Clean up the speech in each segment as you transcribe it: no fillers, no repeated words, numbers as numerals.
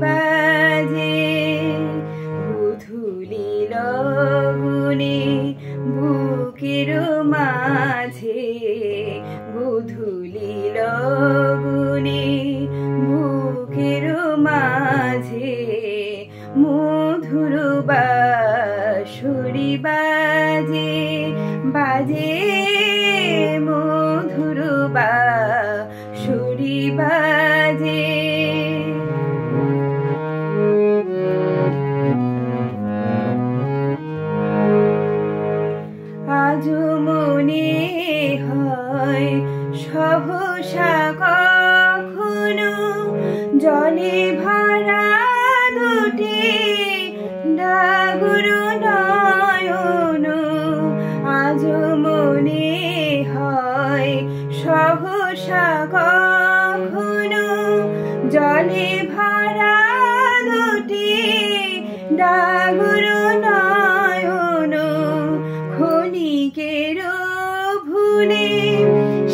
বাজে গোধূলি লগনে বুকের মাঝে গোধূলি লগনে বুকের মাঝে মধুর বাঁশরি বাজে বাজে মধুর বাঁশরি বাজে আজ মনে হয় সহসা কখনো জলে ভরা দুটি ডাগর নয়ন আজ মনে হয় সহসা কখনো জলে ভরা দুটি ডাগর নয়ন ক্ষণিকের ভুলে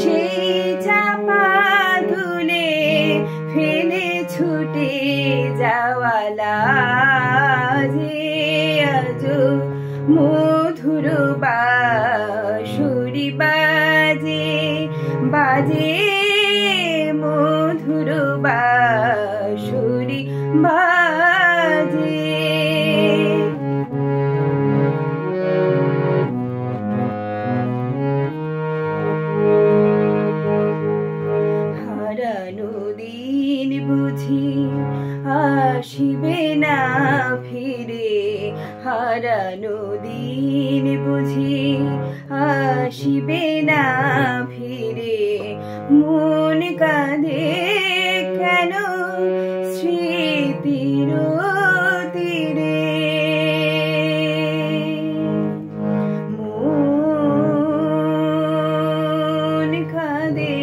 সেই চাপা তুলে ফেলে ছুটে যাওয়ালা যে আজ মধুর বাঁশরি বাজে বাজে মধুর বাঁশরি বাজে হারানো দিন বুঝি আসিবে না ফিরে হারানো দিন বুঝি আসিবে না ফিরে মন কাঁদে কেন স্মৃতির তীরে মন কাঁদে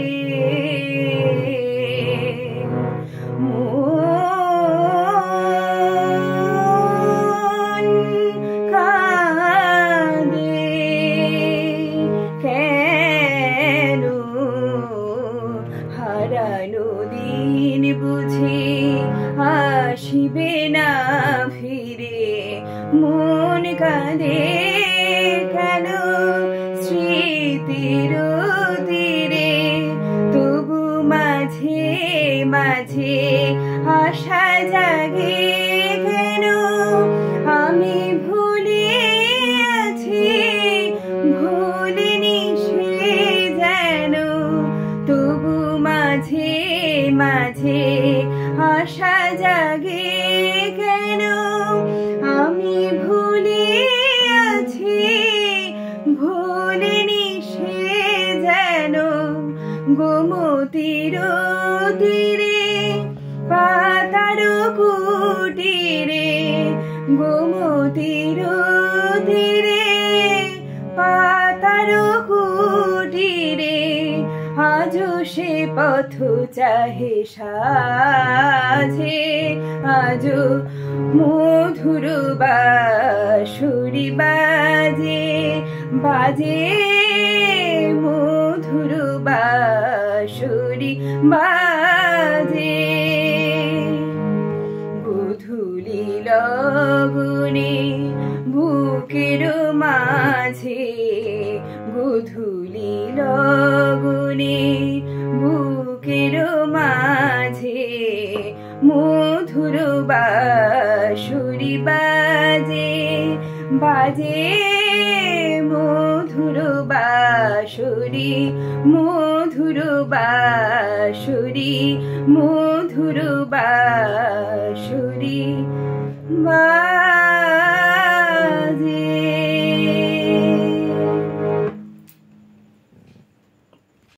হারানো দিন বুঝি আসিবে না ফিরে মন কাঁদে কেন স্মৃতির তীরে তবু মাঝে মাঝে আশা জাগে কেন আমি ভুলে আছি ভুলিনি সে যেন তবু মাঝে মাঝে আশা জাগে কেন আমি ভুলে আছি ভুলিনি সে যেন গোমতীর তীরে পাতার কুটিরে গোমতীর তীরে পাতার কুটিরে আজও সে পথ চাহে সাজে আজও মধুর বাঁশরি বাজে বাজে মধুর বাঁশরি বাজে গোধূলি লগনে বুকের মাঝে গোধূলি লগনে বুকের মাঝে মধুর বাঁশরি বাজে বাজে মধুর বাঁশরি মধুর বাঁশরি মধুর বাঁশরি